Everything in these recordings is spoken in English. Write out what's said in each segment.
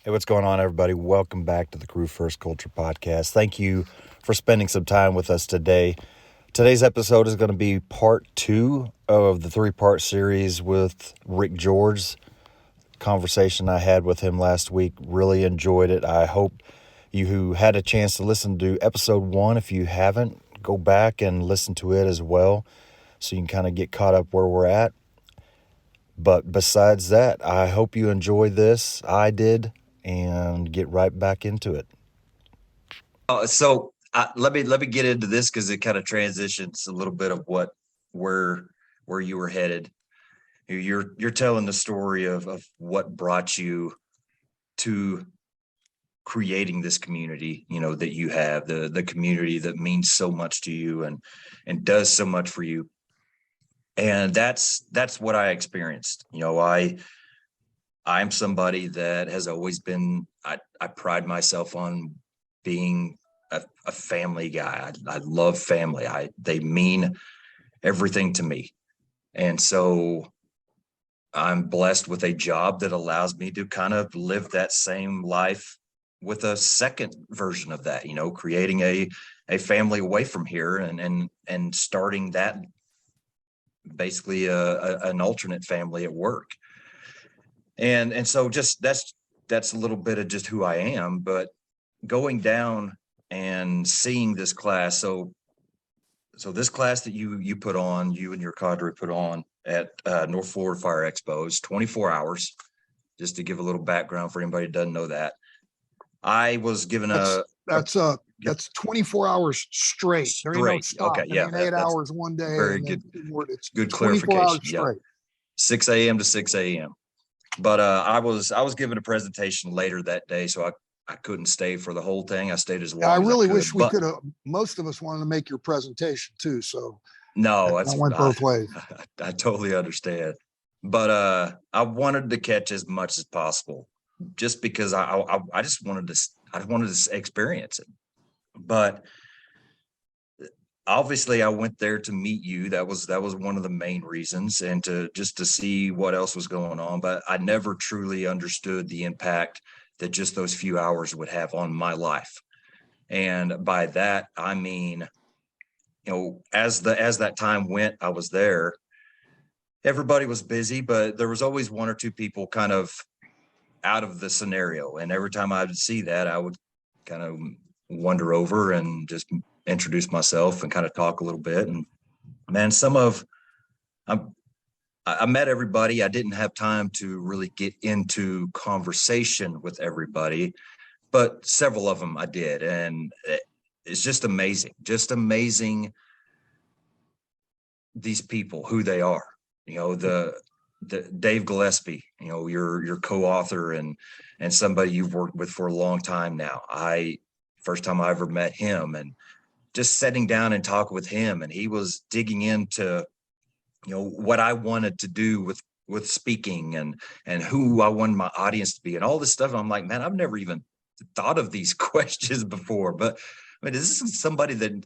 Hey, what's going on, everybody? Welcome back to the Crew First Culture Podcast. Thank you for spending some time with us today. Today's episode is going to be part 2 of the 3-part series with Ric Jorge. Conversation I had with him last week. Really enjoyed it. I hope you who had a chance to listen to episode 1, if you haven't, go back and listen to it as well so you can kind of get caught up where we're at. But besides that, I hope you enjoyed this. I did. And get right back into it. Let me get into this because it kind of transitions a little bit of where you were headed. You're telling the story of what brought you to creating this community, that you have, the community that means so much to you and does so much for you. And that's what I experienced. I'm somebody that has always been, I pride myself on being a family guy. I love family. They mean everything to me. And so I'm blessed with a job that allows me to kind of live that same life with a second version of that, creating a family away from here and starting that basically an alternate family at work. And so just that's a little bit of just who I am. But going down and seeing this class, so this class that you put on, you and your cadre put on at North Florida Fire Expo is 24 hours. Just to give a little background for anybody who doesn't know that, I was given that's 24 hours straight. There ain't no stop. Okay, yeah, 8 hours one day. Very and good. It's Good 24 clarification. hours straight. 6 a.m. to 6 a.m. But I was given a presentation later that day, so I couldn't stay for the whole thing. I stayed as long I as really I could, wish we could have. Most of us wanted to make your presentation too. So no, I went both ways. I totally understand. But I wanted to catch as much as possible, just because I just wanted to experience it. But obviously I went there to meet you. That was one of the main reasons, and to see what else was going on. But I never truly understood the impact that just those few hours would have on my life. And by that, I mean, as that time went, I was there. Everybody was busy, but there was always one or two people kind of out of the scenario. And every time I would see that, I would kind of wander over and just introduce myself and kind of talk a little bit. And man, I met everybody. I didn't have time to really get into conversation with everybody, but several of them I did. And it's just amazing these people, who they are. The Dave Gillespie, your co-author and somebody you've worked with for a long time now. First time I ever met him, and just sitting down and talking with him, and he was digging into, what I wanted to do with speaking and who I wanted my audience to be and all this stuff. And I'm like, man, I've never even thought of these questions before. But I mean, this is somebody that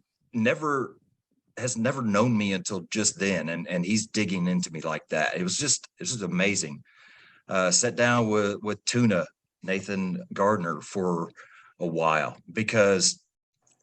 has never known me until just then. And he's digging into me like that. It was just amazing. Sat down with Tuna, Nathan Gardner, for a while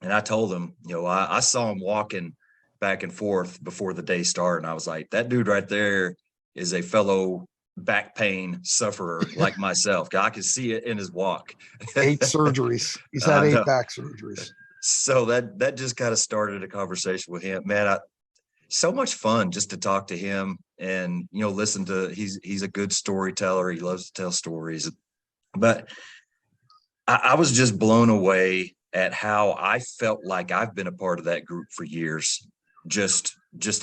and I told him, I saw him walking back and forth before the day started. And I was like, that dude right there is a fellow back pain sufferer like myself. I could see it in his walk. 8 surgeries. He's had 8 back surgeries. So that just kind of started a conversation with him, man. So much fun just to talk to him and, listen to, he's a good storyteller. He loves to tell stories, but I was just blown away at how I felt like I've been a part of that group for years, just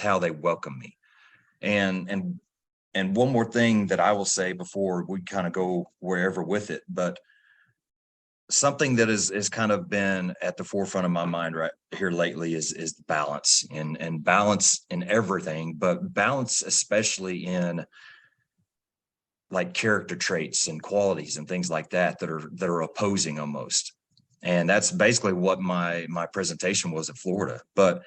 how they welcome me. And one more thing that I will say before we kind of go wherever with it, but something that is kind of been at the forefront of my mind right here lately is balance and balance in everything, but balance especially in like character traits and qualities and things like that are opposing almost. And that's basically what my presentation was in Florida. But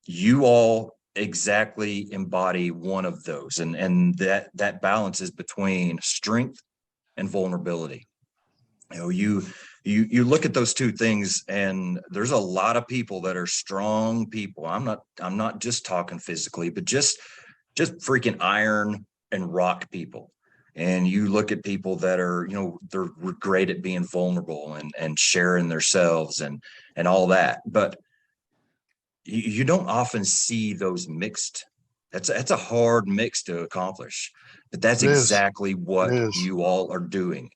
you all exactly embody one of those, and that balance is between strength and vulnerability. You look at those two things, and there's a lot of people that are strong people. I'm not just talking physically, but just freaking iron and rock people. And you look at people that are, they're great at being vulnerable and sharing themselves and all that. But you don't often see those mixed. That's a hard mix to accomplish, but that's exactly what you all are doing.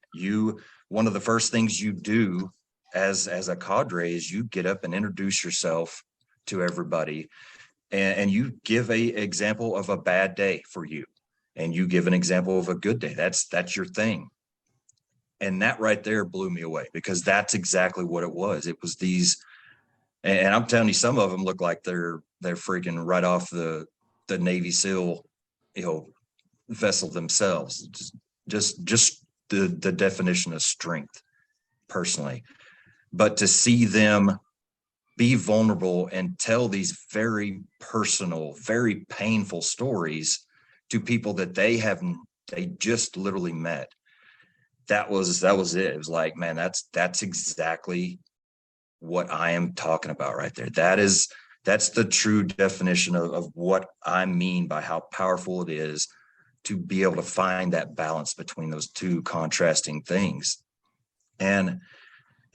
One of the first things you do as a cadre is you get up and introduce yourself to everybody, and you give a example of a bad day for you, and you give an example of a good day. That's your thing. And that right there blew me away, because that's exactly what it was. It was these, and I'm telling you, some of them look like they're freaking right off the Navy SEAL, vessel themselves. Just the definition of strength, personally. But to see them be vulnerable and tell these very personal, very painful stories to people that they just literally met. That was it. It was like, man, that's exactly what I am talking about right there. That's the true definition of what I mean by how powerful it is to be able to find that balance between those two contrasting things. And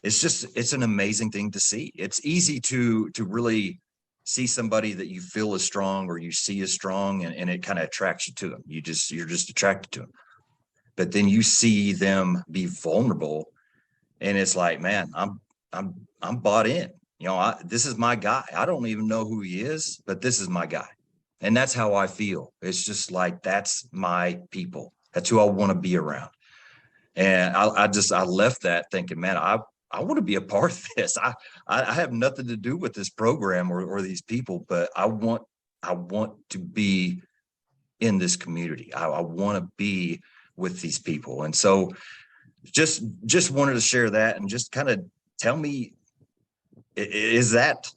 it's an amazing thing to see. It's easy to really see somebody that you feel is strong, or you see as strong, and it kind of attracts you to them. You're just attracted to them. But then you see them be vulnerable, and it's like, man, I'm bought in. This is my guy. I don't even know who he is, but this is my guy. And that's how I feel. It's just like, that's my people. That's who I want to be around. And I left that thinking, man, I want to be a part of this. I have nothing to do with this program or these people, but I want to be in this community. I want to be with these people. And so just wanted to share that, and just kind of tell me, is that,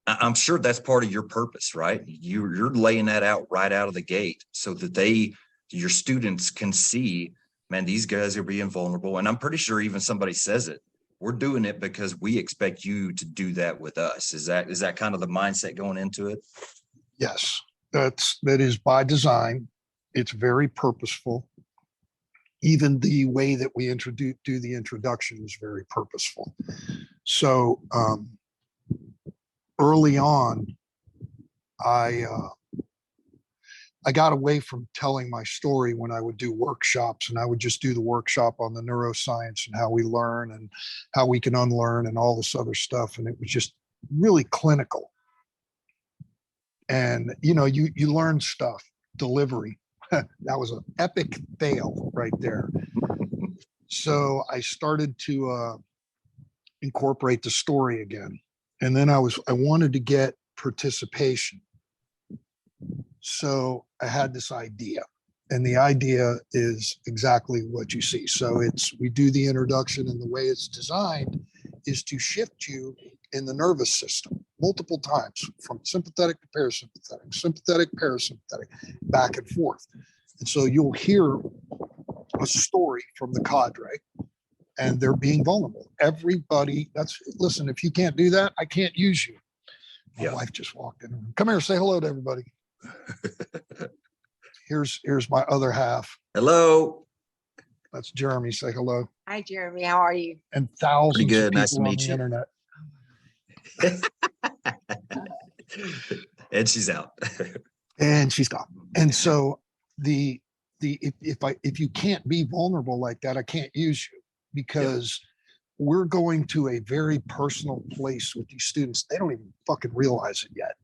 I'm sure that's part of your purpose, right? You're laying that out right out of the gate, so that your students can see, man, these guys are being vulnerable. And I'm pretty sure even somebody says it, we're doing it because we expect you to do that with us. Is that kind of the mindset going into it? Yes, that is by design. It's very purposeful. Even the way that we do the introduction is very purposeful. So early on, I got away from telling my story when I would do workshops, and I would just do the workshop on the neuroscience and how we learn and how we can unlearn and all this other stuff. And it was just really clinical. And, you learn stuff, delivery. That was an epic fail right there. So I started to incorporate the story again. And then I wanted to get participation. So I had this idea, and the idea is exactly what you see. So we do the introduction, and the way it's designed is to shift you in the nervous system multiple times, from sympathetic to parasympathetic, sympathetic, parasympathetic, back and forth. And so you'll hear a story from the cadre, and they're being vulnerable. Everybody, listen, if you can't do that, I can't use you. My wife just walked in. Come here, say hello to everybody. Here's my other half. Hello. That's Jeremy. Say hello. Hi, Jeremy. How are you? And thousands of people nice to on meet the you. internet. And she's out. And she's gone. And so if you can't be vulnerable like that, I can't use you, because we're going to a very personal place with these students. They don't even fucking realize it yet.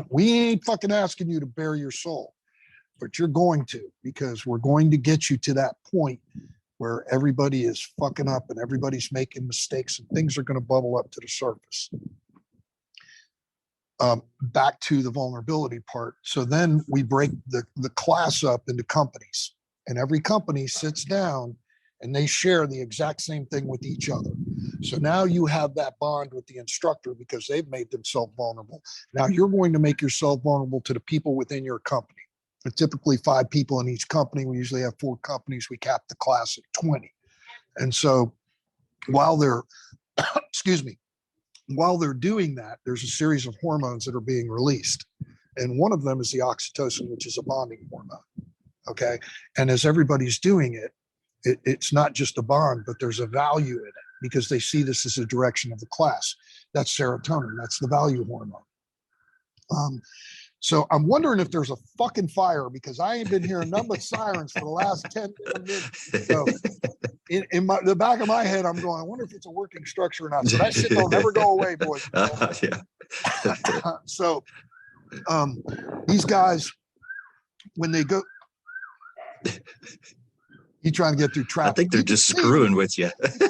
We ain't fucking asking you to bare your soul, but you're going to, because we're going to get you to that point where everybody is fucking up and everybody's making mistakes, and things are going to bubble up to the surface. Back to the vulnerability part. So then we break the class up into companies, and every company sits down and they share the exact same thing with each other. So now you have that bond with the instructor because they've made themselves vulnerable. Now you're going to make yourself vulnerable to the people within your company. typically 5 people in each company. We usually have 4 companies. We cap the class at 20. And so while they're, excuse me, while they're doing that, there's a series of hormones that are being released. And one of them is the oxytocin, which is a bonding hormone. Okay. And as everybody's doing it, it's not just a bond, but there's a value in it because they see this as a direction of the class. That's serotonin. That's the value hormone. So I'm wondering if there's a fucking fire because I ain't been hearing nothing but sirens for the last 10 minutes. So in the back of my head, I'm going, I wonder if it's a working structure or not. So that shit don't ever go away, boys. Yeah. So these guys, when they go, you trying to get through traffic. I think they're just screwing with you.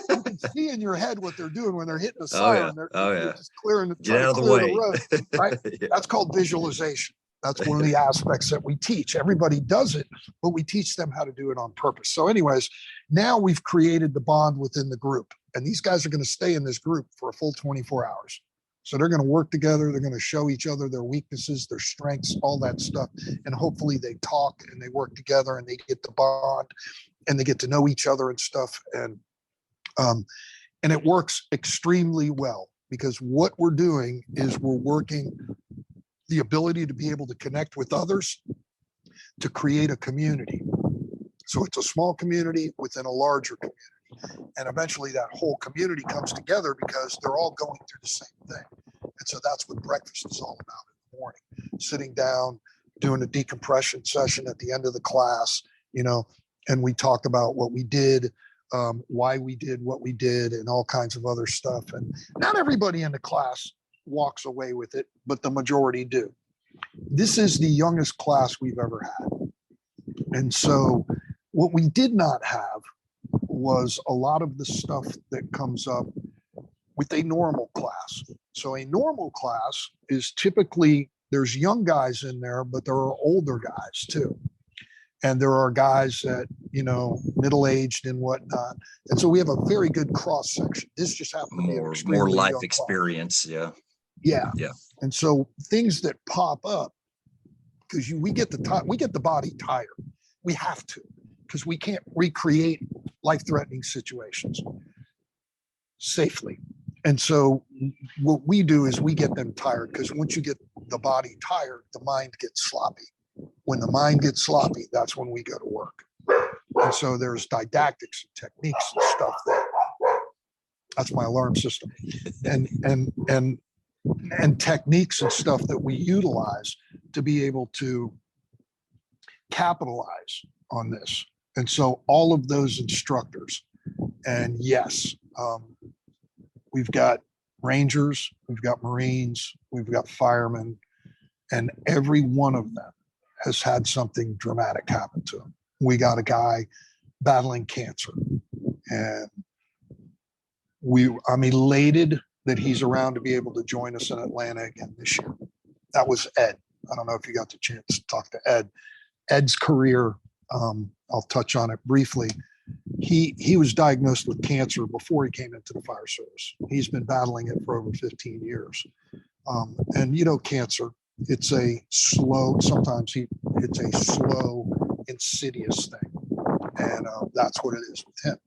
You can see in your head what they're doing when they're hitting the siren. They're just clearing the, get out of the way. Road, right? Yeah. That's called visualization. That's one of the aspects that we teach. Everybody does it, but we teach them how to do it on purpose. So anyways, now we've created the bond within the group, and these guys are going to stay in this group for a full 24 hours. So they're going to work together. They're going to show each other their weaknesses, their strengths, all that stuff. And hopefully they talk and they work together and they get the bond and they get to know each other and stuff. And it works extremely well because what we're doing is we're working the ability to be able to connect with others to create a community. So it's a small community within a larger community. And eventually that whole community comes together because they're all going through the same thing. And so that's what breakfast is all about in the morning, sitting down, doing a decompression session at the end of the class, and we talk about what we did, why we did what we did, and all kinds of other stuff. And not everybody in the class walks away with it, but the majority do. This is the youngest class we've ever had. And so what we did not have was a lot of the stuff that comes up with a normal class. So a normal class is typically, there's young guys in there, but there are older guys too. And there are guys that, middle-aged and whatnot. And so we have a very good cross section. This just happened to be an more life experience. Class. Yeah. And so things that pop up, because we get the body tired. We have to, because we can't recreate life-threatening situations safely. And so what we do is we get them tired, because once you get the body tired, the mind gets sloppy. When the mind gets sloppy, that's when we go to work. And so there's didactics and techniques and stuff there. That's my alarm system. And techniques and stuff that we utilize to be able to capitalize on this. And so all of those instructors, and yes, we've got Rangers, we've got Marines, we've got firemen, and every one of them has had something dramatic happen to him. We got a guy battling cancer, and I'm elated that he's around to be able to join us in Atlanta again this year. That was Ed. I don't know if you got the chance to talk to Ed. Ed's career, I'll touch on it briefly. He was diagnosed with cancer before he came into the fire service. He's been battling it for over 15 years. And cancer, it's a slow, insidious thing. And that's what it is with him.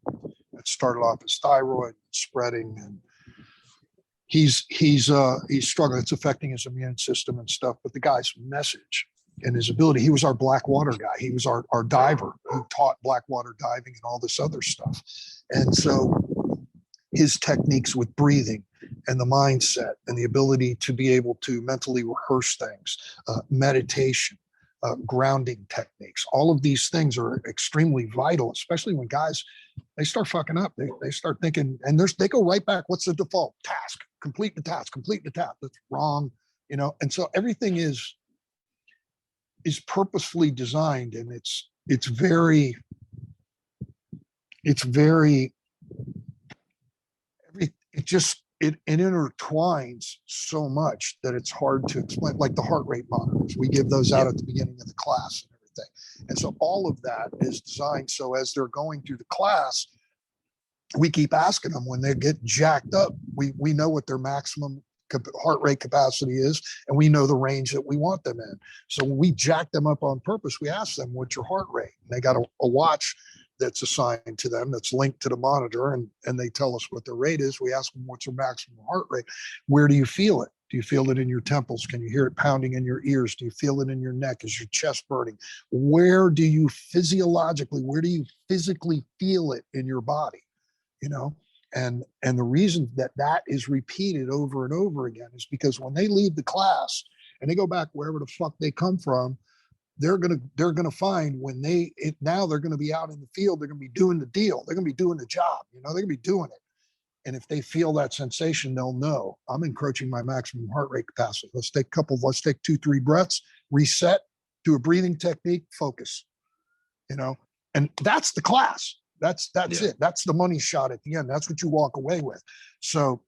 It started off as thyroid, spreading, and he's struggling. It's affecting his immune system and stuff. But the guy's message and his ability, he was our black water guy. He was our diver who taught black water diving and all this other stuff. And so his techniques with breathing and the mindset and the ability to be able to mentally rehearse things, meditation, grounding techniques, all of these things are extremely vital, especially when guys, they start fucking up. They start thinking, and they go right back. What's the default task? Complete the task. That's wrong, And so everything is purposefully designed, and it intertwines so much that it's hard to explain, like the heart rate monitors. We give those out at the beginning of the class and everything. And so all of that is designed so as they're going through the class, we keep asking them when they get jacked up, we know what their maximum heart rate capacity is, and we know the range that we want them in. So when we jack them up on purpose, we ask them, what's your heart rate? And they got a watch that's assigned to them that's linked to the monitor, and they tell us what their rate is. We ask them, what's their maximum heart rate? Where do you feel it? Do you feel it in your temples? Can you hear it pounding in your ears? Do you feel it in your neck? Is your chest burning? Where do you physically feel it in your body? You know, and the reason that is repeated over and over again is because when they leave the class and they go back wherever the fuck they come from, they're gonna find now they're gonna be out in the field, they're gonna be doing the deal, they're gonna be doing the job, you know, they're gonna be doing it. And if they feel that sensation, they'll know I'm encroaching my maximum heart rate capacity. Let's take 2-3 breaths, reset, do a breathing technique, focus, you know, and that's the class. That's it. That's the money shot at the end. That's what you walk away with. So,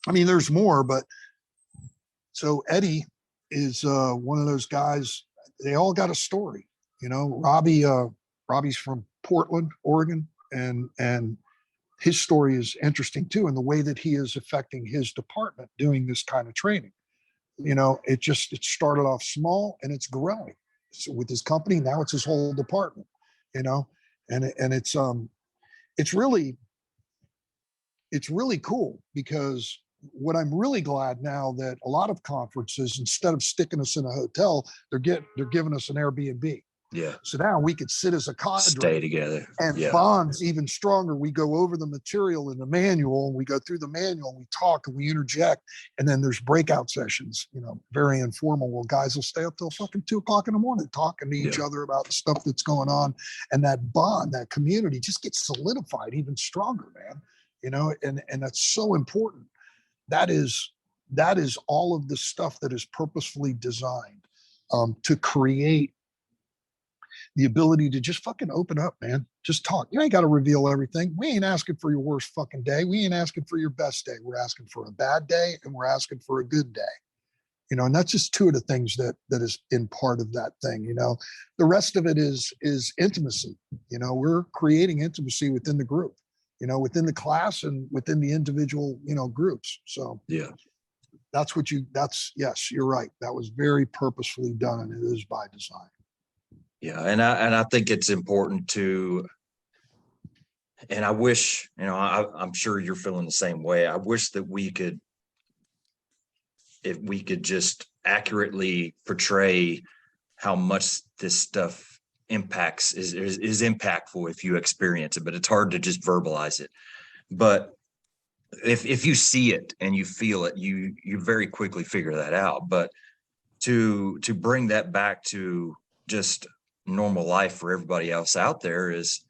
I mean, there's more, but so Eddie is one of those guys. They all got a story, you know. Robbie's from Portland, Oregon, and his story is interesting too, and the way that he is affecting his department doing this kind of training. You know, it started off small and it's growing. So with his company, now it's his whole department, you know, and it's really cool, because what I'm really glad now that a lot of conferences, instead of sticking us in a hotel, they're giving us an Airbnb. Yeah. So now we could sit as a cadre, stay together, and bonds even stronger. We go over the material in the manual, and we go through the manual, and we talk and we interject, and then there's breakout sessions, you know, very informal. Well, guys will stay up till fucking 2:00 in the morning talking to each other about the stuff that's going on, and that bond, that community just gets solidified even stronger, man. You know, and that's so important. That is all of the stuff that is purposefully designed to create the ability to just fucking open up, man. Just talk. You ain't got to reveal everything. We ain't asking for your worst fucking day. We ain't asking for your best day. We're asking for a bad day, and we're asking for a good day. You know, and that's just two of the things that is in part of that thing. You know, the rest of it is intimacy. You know, we're creating intimacy within the group, you know, within the class and within the individual, you know, groups. So yeah, yes, you're right. That was very purposefully done, and it is by design. Yeah, and I think it's important to, and I wish, you know, I'm sure you're feeling the same way. I wish that if we could just accurately portray how much this stuff impacts is impactful if you experience it, but it's hard to just verbalize it. But if you see it and you feel it, you very quickly figure that out. But to bring that back to just normal life for everybody else out there is,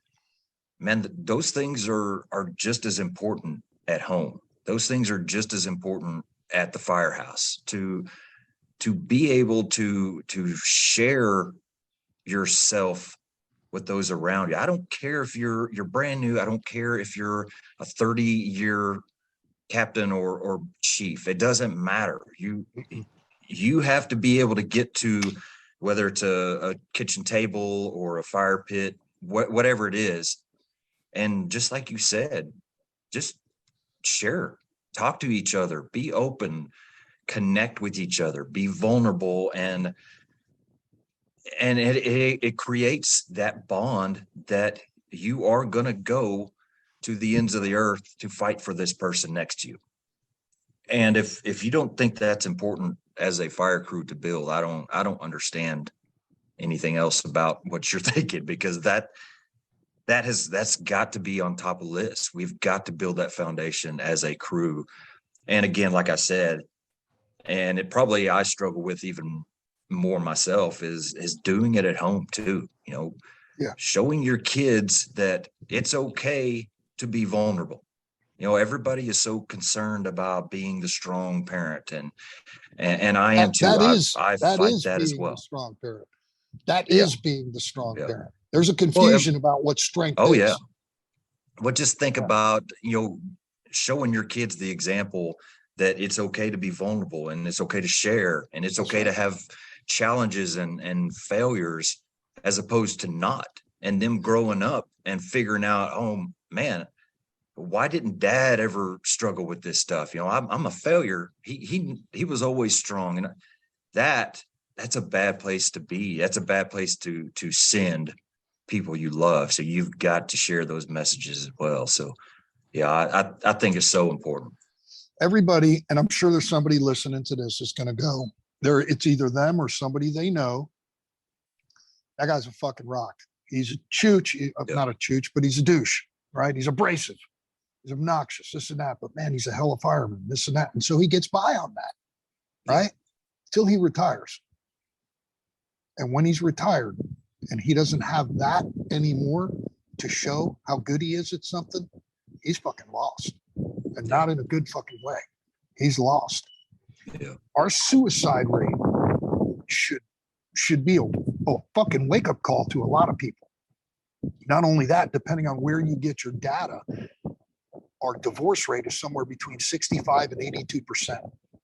man, those things are just as important at home. Those things are just as important at the firehouse, to be able to share yourself with those around you. I don't care if you're brand new. I don't care if you're a 30-year captain or chief. It doesn't matter. You have to be able to get to, whether it's a kitchen table or a fire pit, whatever it is. And just like you said, just share, talk to each other, be open, connect with each other, be vulnerable. And it creates that bond that you are going to go to the ends of the earth to fight for this person next to you. And if you don't think that's important as a fire crew to build, I don't understand anything else about what you're thinking, because that's got to be on top of the list. We've got to build that foundation as a crew. And again, like I said, and it probably I struggle with even more myself is doing it at home too. You know, showing your kids that it's okay to be vulnerable. You know, everybody is so concerned about being the strong parent, and I am too. I fight that as well. Strong parent. That is being the strong parent. There's a confusion about what strength is. Oh yeah. But just think about, you know, showing your kids the example that it's okay to be vulnerable, and it's okay to share, and it's okay to have challenges and failures, as opposed to not, and them growing up and figuring out, oh man, why didn't dad ever struggle with this stuff? You know, I'm a failure. He was always strong. And that's a bad place to be. That's a bad place to send people you love. So you've got to share those messages as well. So yeah, I think it's so important. Everybody, and I'm sure there's somebody listening to this is going to go there. It's either them or somebody they know. That guy's a fucking rock. He's a chooch, not a chooch, but he's a douche, right? He's abrasive. He's obnoxious, this and that. But man, he's a hell of a fireman, this and that. And so he gets by on that, right? Till he retires. And when he's retired and he doesn't have that anymore to show how good he is at something, he's fucking lost. And not in a good fucking way. He's lost. Yeah. Our suicide rate should be a fucking wake-up call to a lot of people. Not only that, depending on where you get your data, our divorce rate is somewhere between 65 and 82%.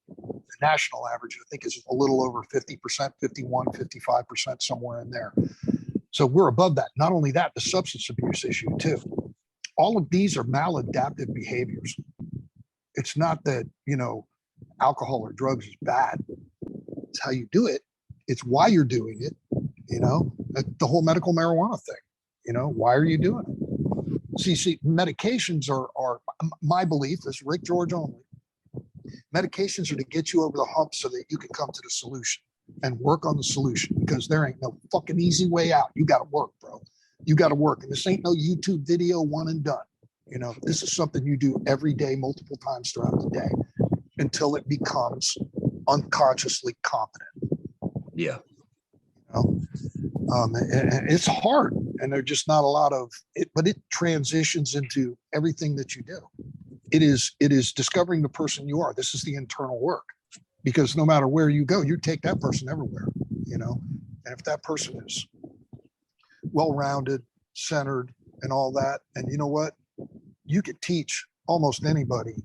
The national average, I think, is a little over 50%, 51, 55%, somewhere in there. So we're above that. Not only that, the substance abuse issue too. All of these are maladaptive behaviors. It's not that, alcohol or drugs is bad. It's how you do it. It's why you're doing it. The whole medical marijuana thing. Why are you doing it? See, medications are my belief is Ric Jorge only. Medications are to get you over the hump so that you can come to the solution and work on the solution, because there ain't no fucking easy way out. You got to work, bro. You got to work. And this ain't no YouTube video one and done. This is something you do every day, multiple times throughout the day until it becomes unconsciously competent. Yeah. And it's hard, and there's just not a lot of it, but it transitions into everything that you do. It is discovering the person you are. This is the internal work, because no matter where you go, you take that person everywhere, and if that person is well-rounded, centered, and all that, and you know what, you could teach almost anybody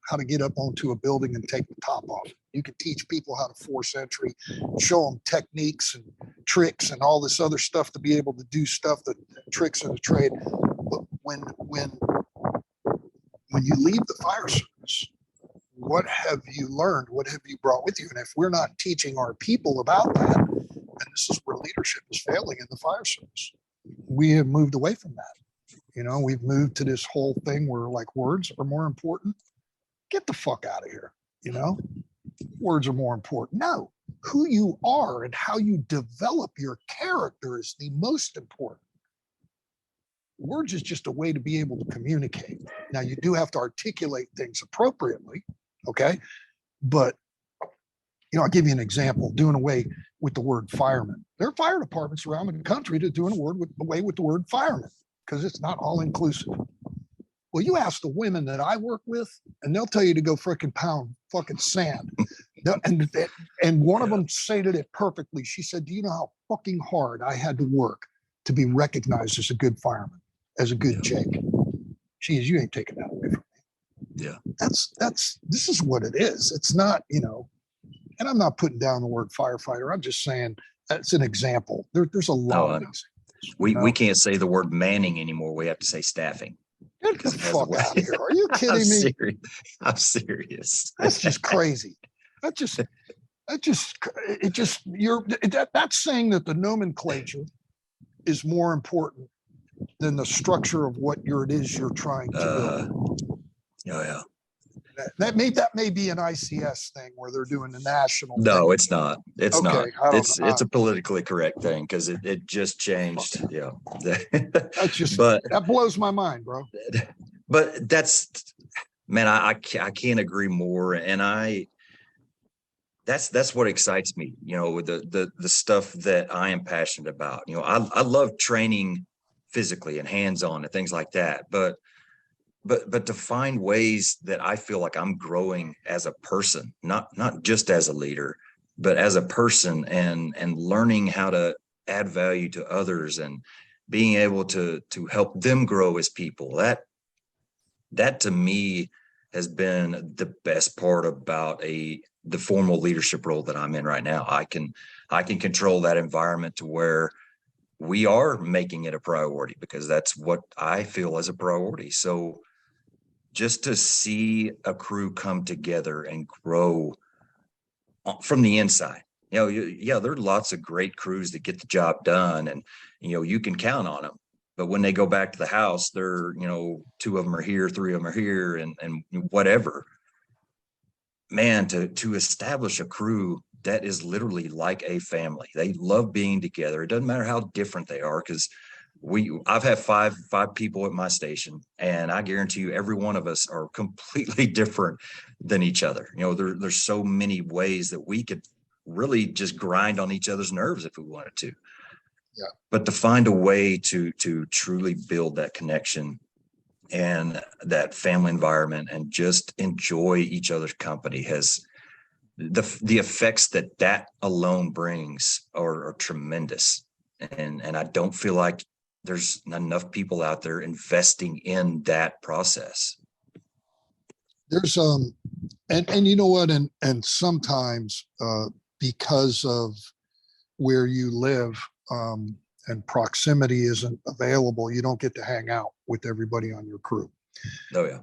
how to get up onto a building and take the top off. You could teach people how to force entry, show them techniques and tricks and all this other stuff to be able to do stuff, that tricks in the trade. But when you leave the fire service, what have you learned? What have you brought with you? And if we're not teaching our people about that, and this is where leadership is failing in the fire service, we have moved away from that. We've moved to this whole thing where like words are more important. Get the fuck out of here. Words are more important. No, who you are and how you develop your character is the most important. Words is just a way to be able to communicate. Now, you do have to articulate things appropriately, okay? But, I'll give you an example, doing away with the word fireman. There are fire departments around the country that are doing away with the word fireman, because it's not all inclusive. Well, you ask the women that I work with, and they'll tell you to go frickin' pound fucking sand. And one of them stated it perfectly. She said, do you know how fucking hard I had to work to be recognized as a good fireman, as a good Jake? She is, you ain't taking that away from me. Yeah. This is what it is. It's not, and I'm not putting down the word firefighter. I'm just saying that's an example. There's a lot of examples. We can't say the word manning anymore. We have to say staffing. Get the fuck out of here. Are you kidding me? I'm serious. That's just crazy. That's saying that the nomenclature is more important than the structure of what it is you're trying to build. Oh yeah. That may be an ICS thing where they're doing the national. No, thing. It's not. It's not. It's a politically correct thing because it just changed. Yeah. That blows my mind, bro. But man, I can't agree more. And that's what excites me, with the stuff that I am passionate about. I love training physically and hands-on and things like that. But to find ways that I feel like I'm growing as a person, not just as a leader, but as a person, and learning how to add value to others and being able to help them grow as people. That to me has been the best part about the formal leadership role that I'm in right now. I can control that environment to where we are making it a priority, because that's what I feel as a priority. So just to see a crew come together and grow from the inside. There are lots of great crews that get the job done, and you can count on them. But when they go back to the house, they're two of them are here, three of them are here, and whatever. Man, to establish a crew that is literally like a family. They love being together. It doesn't matter how different they are, because I've had five people at my station, and I guarantee you every one of us are completely different than each other. There's so many ways that we could really just grind on each other's nerves if we wanted to. Yeah. But to find a way to truly build that connection and that family environment and just enjoy each other's company has the effects that alone brings are tremendous. And I don't feel like there's not enough people out there investing in that process. There's and you know what, and sometimes because of where you live and proximity isn't available, you don't get to hang out with everybody on your crew. Oh yeah.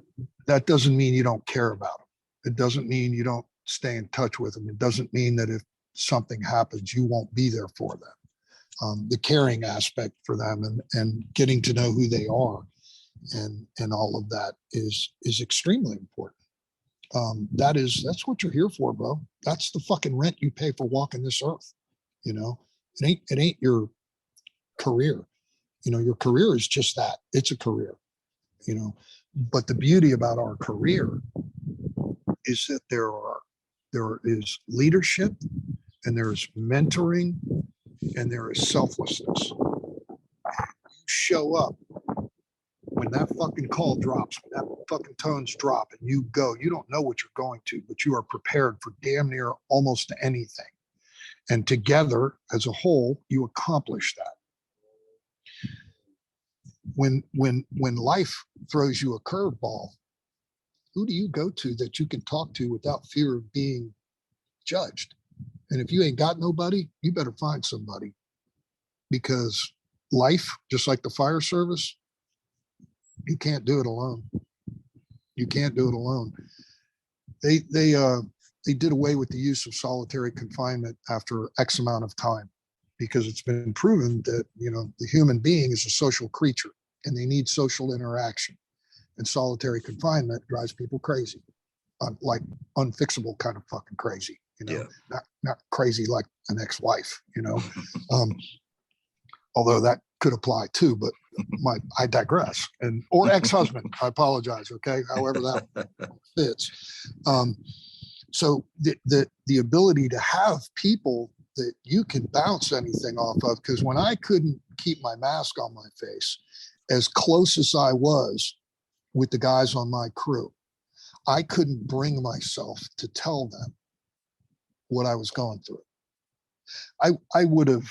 That doesn't mean you don't care about them. It doesn't mean you don't stay in touch with them. It doesn't mean that if something happens, you won't be there for them. The caring aspect for them and getting to know who they are and all of that is extremely important. That's what you're here for, bro. That's the fucking rent you pay for walking this earth. It ain't your career. Your career is just that. It's a career. But the beauty about our career is that there is leadership, and there is mentoring, and there is selflessness. You show up when that fucking call drops, when that fucking tones drop, and you go. You don't know what you're going to, but you are prepared for damn near almost anything. And together, as a whole, you accomplish that. When life throws you a curveball, who do you go to that you can talk to without fear of being judged? And if you ain't got nobody, you better find somebody, because life, just like the fire service, you can't do it alone. You can't do it alone. They did away with the use of solitary confinement after X amount of time, because it's been proven that the human being is a social creature, and they need social interaction. And solitary confinement drives people crazy, like unfixable kind of fucking crazy. Yeah. Not crazy like an ex-wife. Although that could apply too, but I digress. Or ex-husband. I apologize. Okay, however that fits. So the ability to have people that you can bounce anything off of, because when I couldn't keep my mask on my face, as close as I was with the guys on my crew, I couldn't bring myself to tell them what I was going through. I would have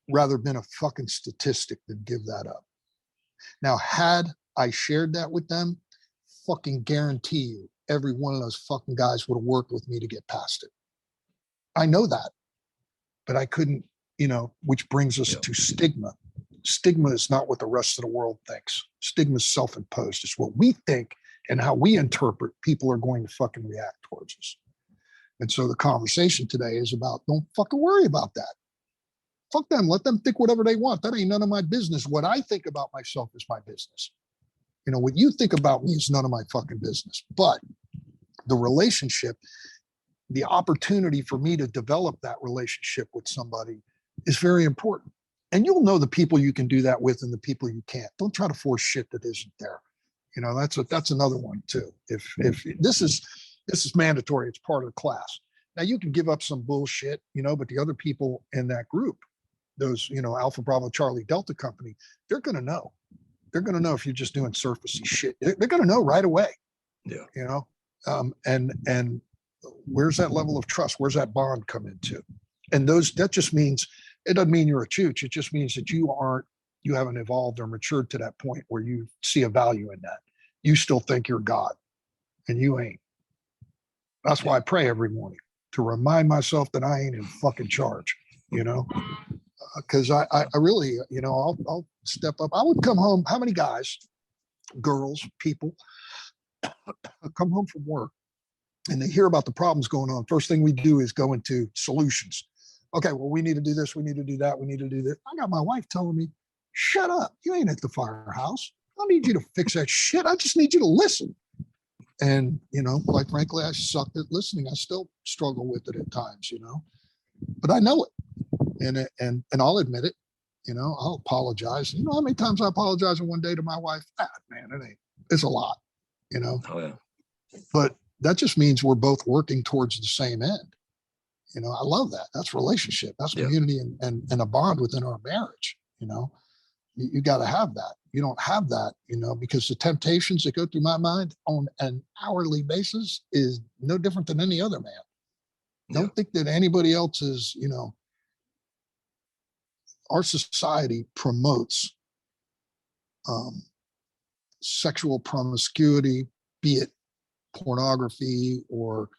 rather been a fucking statistic than give that up. Now, had I shared that with them, fucking guarantee you, every one of those fucking guys would have worked with me to get past it. I know that, but I couldn't, which brings us to stigma. Stigma is not what the rest of the world thinks. Stigma is self-imposed. It's what we think and how we interpret people are going to fucking react towards us. And so the conversation today is about, don't fucking worry about that. Fuck them. Let them think whatever they want. That ain't none of my business. What I think about myself is my business. What you think about me is none of my fucking business. But the relationship, the opportunity for me to develop that relationship with somebody is very important. And you'll know the people you can do that with and the people you can't. Don't try to force shit that isn't there. That's another one too. If this is mandatory, it's part of the class. Now you can give up some bullshit, but the other people in that group, those, Alpha Bravo Charlie Delta company, they're going to know. They're going to know if you're just doing surfacey shit. They're going to know right away. Yeah. And where's that level of trust? Where's that bond come into? And that just means, it doesn't mean you're a chooch. It just means that you haven't evolved or matured to that point where you see a value in that. You still think you're God, and you ain't. That's why I pray every morning, to remind myself that I ain't in fucking charge, because I really, I'll step up. I would come home. How many guys, girls, people come home from work and they hear about the problems going on, first thing we do is go into solutions. Okay, well, we need to do this, we need to do that, we need to do this. I got my wife telling me, shut up, you ain't at the firehouse. I don't need you to fix that shit. I just need you to listen. And, quite frankly, I sucked at listening. I still struggle with it at times, but I know it. And I'll admit it, I'll apologize. You know how many times I apologize in one day to my wife? Man, it's a lot, Oh, yeah. But that just means we're both working towards the same end. I love that. That's relationship. That's community and a bond within our marriage. You got to have that. You don't have that, because the temptations that go through my mind on an hourly basis is no different than any other man. Don't think that anybody else is, our society promotes sexual promiscuity, be it pornography or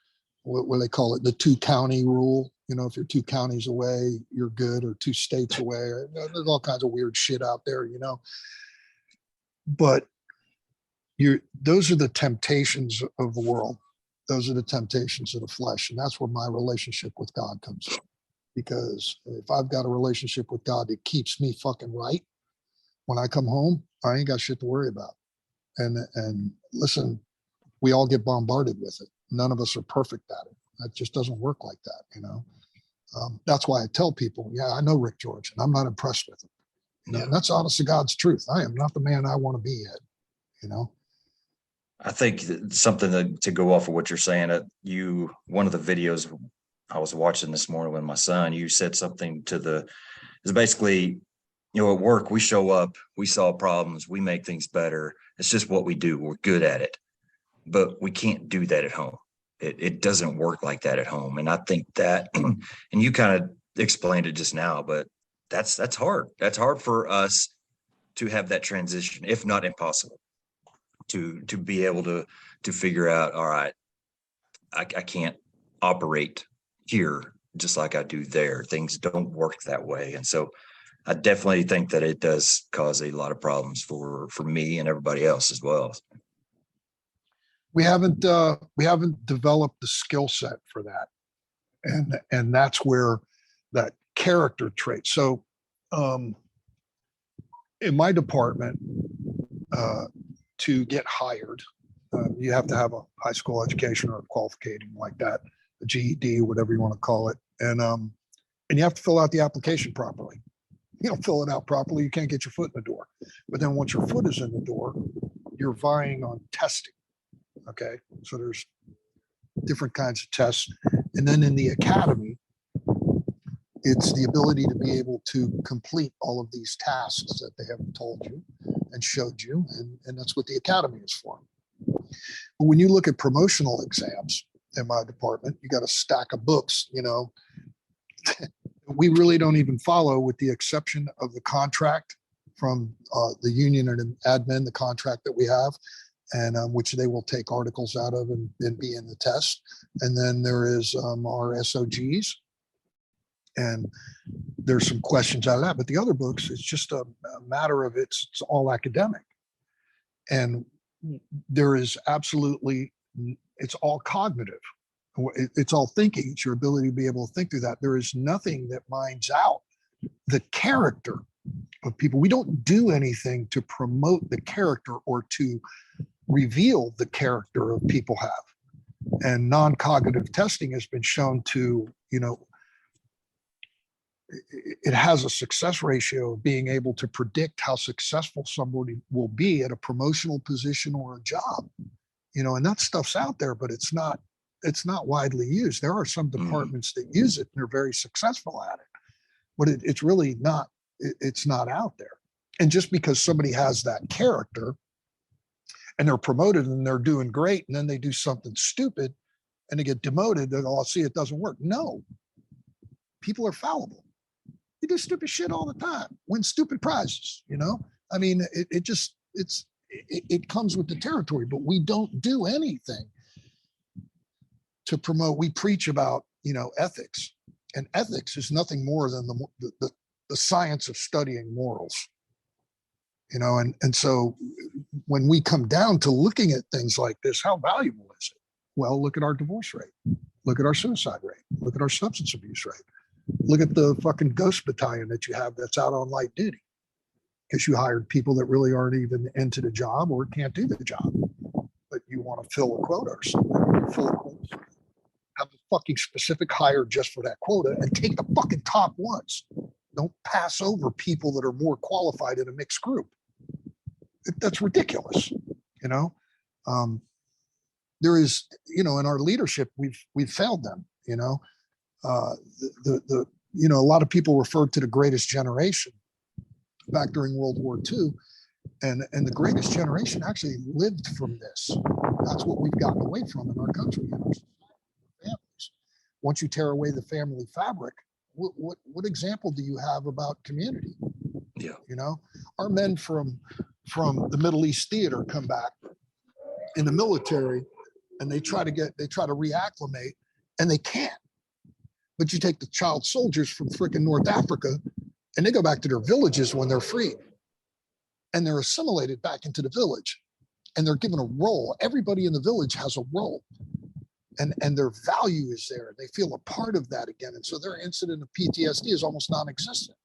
what they call it, the 2-county rule. If you're 2 counties away, you're good, or 2 states away. There's all kinds of weird shit out there, But those are the temptations of the world. Those are the temptations of the flesh. And that's where my relationship with God comes in. Because if I've got a relationship with God that keeps me fucking right, when I come home, I ain't got shit to worry about. And listen, we all get bombarded with it. None of us are perfect at it. That just doesn't work like that, That's why I tell people, I know Ric Jorge, and I'm not impressed with him. And that's honest to God's truth. I am not the man I want to be yet, I think something to go off of what you're saying, one of the videos I was watching this morning with my son, you said something is basically, at work, we show up, we solve problems, we make things better. It's just what we do. We're good at it, but we can't do that at home. It doesn't work like that at home. And I think that, and you kind of explained it just now, but that's hard. That's hard for us to have that transition, if not impossible, to be able to figure out, all right, I can't operate here just like I do there. Things don't work that way. And so I definitely think that it does cause a lot of problems for me and everybody else as well. We haven't developed the skill set for that. And that's where that character trait. So in my department, to get hired, you have to have a high school education or a qualification like that, a GED, whatever you want to call it. And you have to fill out the application properly. You don't fill it out properly, you can't get your foot in the door. But then once your foot is in the door, you're vying on testing. Okay, so there's different kinds of tests. And then in the academy, it's the ability to be able to complete all of these tasks that they have told you and showed you. And that's what the academy is for. But when you look at promotional exams in my department, you got a stack of books, we really don't even follow, with the exception of the contract from the union and admin, the contract that we have, and which they will take articles out of and be in the test. And then there is our SOGs, and there's some questions out of that. But the other books, it's just a matter of it's all academic. And there is absolutely, it's all cognitive. It's all thinking. It's your ability to be able to think through that. There is nothing that minds out the character of people. We don't do anything to promote the character or to reveal the character of people have. And non-cognitive testing has been shown to, it has a success ratio of being able to predict how successful somebody will be at a promotional position or a job, and that stuff's out there, but it's not widely used. There are some departments that use it and they're very successful at it, but it's really not, it's not out there. And just because somebody has that character and they're promoted and they're doing great, and then they do something stupid and they get demoted, they're, oh, see, it doesn't work. No, people are fallible. They do stupid shit all the time, win stupid prizes, I mean, it comes with the territory, but we don't do anything to promote. We preach about, ethics, and ethics is nothing more than the science of studying morals, and so when we come down to looking at things like this, how valuable is it? Well, look at our divorce rate. Look at our suicide rate. Look at our substance abuse rate. Look at the fucking ghost battalion that you have that's out on light duty because you hired people that really aren't even into the job or can't do the job, but you want to fill a quota or something. Fill a quota. Have a fucking specific hire just for that quota and take the fucking top ones. Don't pass over people that are more qualified in a mixed group. That's ridiculous, you know. There is, you know, in our leadership, we've failed them, you know. You know, a lot of people referred to the greatest generation back during World War II, and the greatest generation actually lived from this. That's what we've gotten away from in our country and our families. Once you tear away the family fabric, what example do you have about community? Yeah. You know, our men from the Middle East theater come back in the military, and they try to reacclimate, and they can't. But you take the child soldiers from frickin' North Africa, and they go back to their villages when they're freed, and they're assimilated back into the village, and they're given a role. Everybody in the village has a role, and their value is there. They feel a part of that again, and so their incident of PTSD is almost non-existent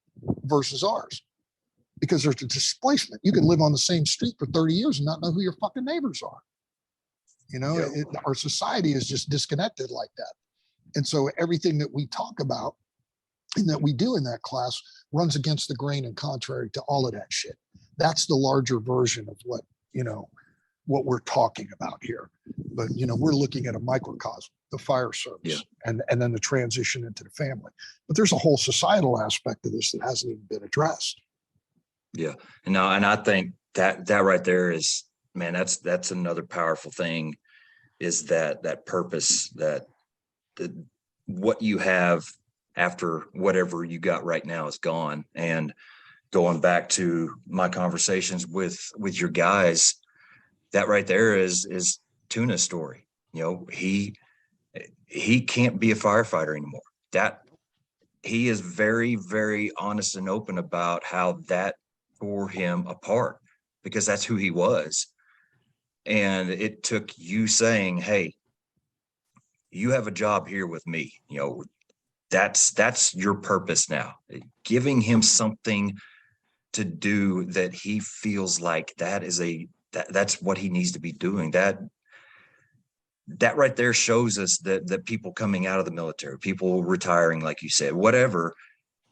versus ours, because there's a displacement. You can live on the same street for 30 years and not know who your fucking neighbors are. You know, our society is just disconnected like that. And so everything that we talk about and that we do in that class runs against the grain and contrary to all of that shit. That's the larger version of what, you know, what we're talking about here. But, you know, we're looking at a microcosm, the fire service, and then the transition into the family. But there's a whole societal aspect of this that hasn't even been addressed. Yeah. And I think that right there is, man, that's another powerful thing, is that purpose, that what you have after whatever you got right now is gone. And going back to my conversations with your guys, that right there is Tuna's story. You know, he can't be a firefighter anymore. That he is very, very honest and open about how that tore him apart, because that's who he was. And it took you saying, hey, you have a job here with me. You know, that's your purpose now. Giving him something to do that he feels like that's what he needs to be doing. That right there shows us that people coming out of the military, people retiring, like you said, whatever,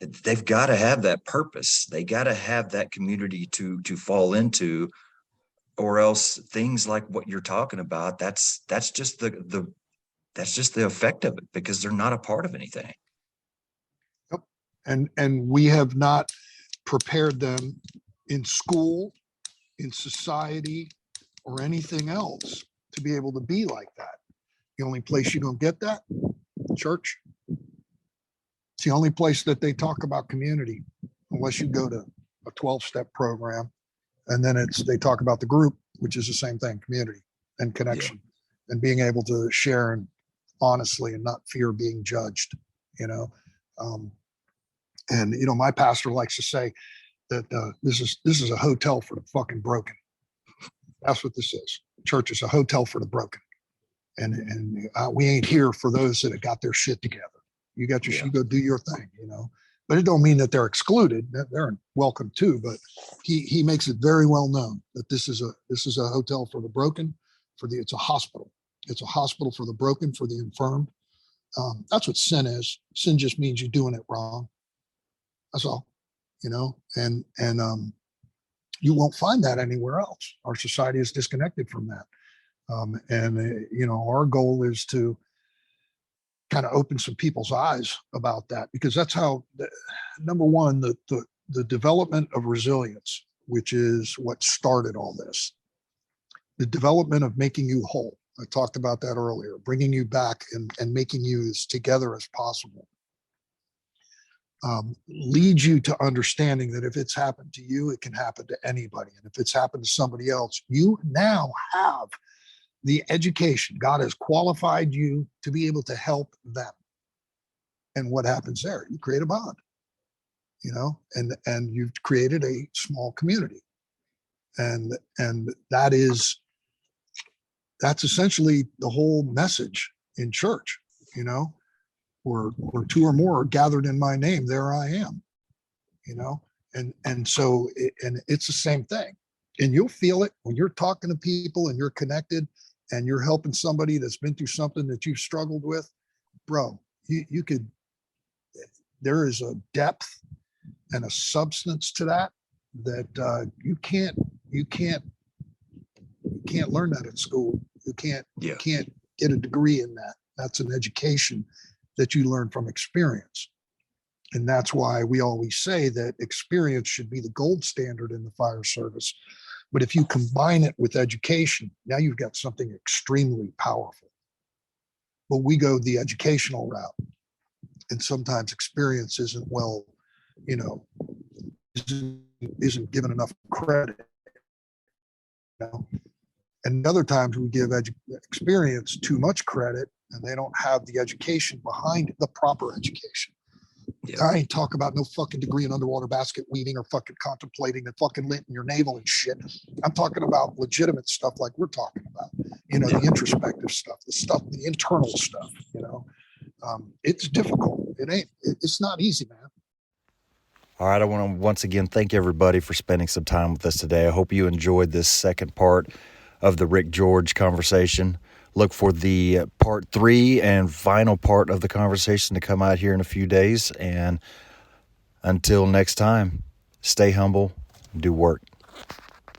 they've got to have that purpose. They got to have that community to fall into, or else things like what you're talking about, that's just the effect of it, because they're not a part of anything. Yep. And we have not prepared them in school, in society, or anything else to be able to be like that. The only place you're going to get that, church. It's the only place that they talk about community, unless you go to a 12-step program. And then they talk about the group, which is the same thing, community and connection, and being able to share and honestly and not fear being judged, you know. And, you know, my pastor likes to say that this is a hotel for the fucking broken. That's what this is. Church is a hotel for the broken. And we ain't here for those that have got their shit together. You got your shit, go do your thing, you know. But it don't mean that they're excluded. They're welcome too. But he makes it very well known that this is a hotel for the broken. It's a hospital. It's a hospital for the broken, for the infirmed. That's what sin is. Sin just means you're doing it wrong. That's all, you know. And you won't find that anywhere else. Our society is disconnected from that. You know, our goal is to kind of open some people's eyes about that, because that's how, number one, the development of resilience, which is what started all this, the development of making you whole. I talked about that earlier, bringing you back and making you as together as possible, leads you to understanding that if it's happened to you, it can happen to anybody. And if it's happened to somebody else, you now have the education. God has qualified you to be able to help them. And what happens there? You create a bond, you know, and you've created a small community. And that's essentially the whole message in church, you know, where two or more are gathered in my name, there I am, you know. And so it's the same thing. And you'll feel it when you're talking to people and you're connected and you're helping somebody that's been through something that you've struggled with, bro. You could, there is a depth and a substance to that you can't learn that at school. You can't get a degree in that. That's an education that you learn from experience. And that's why we always say that experience should be the gold standard in the fire service. But if you combine it with education, now you've got something extremely powerful. But we go the educational route. And sometimes experience isn't isn't given enough credit. You know? And other times we give experience too much credit and they don't have the education behind it, the proper education. Yeah. I ain't talk about no fucking degree in underwater basket weaving or fucking contemplating and fucking lint in your navel and shit. I'm talking about legitimate stuff like we're talking about, the introspective stuff, the internal stuff, it's difficult. It's not easy, man. All right. I want to once again thank everybody for spending some time with us today. I hope you enjoyed this second part of the Ric Jorge conversation. Look for the part 3 and final part of the conversation to come out here in a few days. And until next time, stay humble, do work.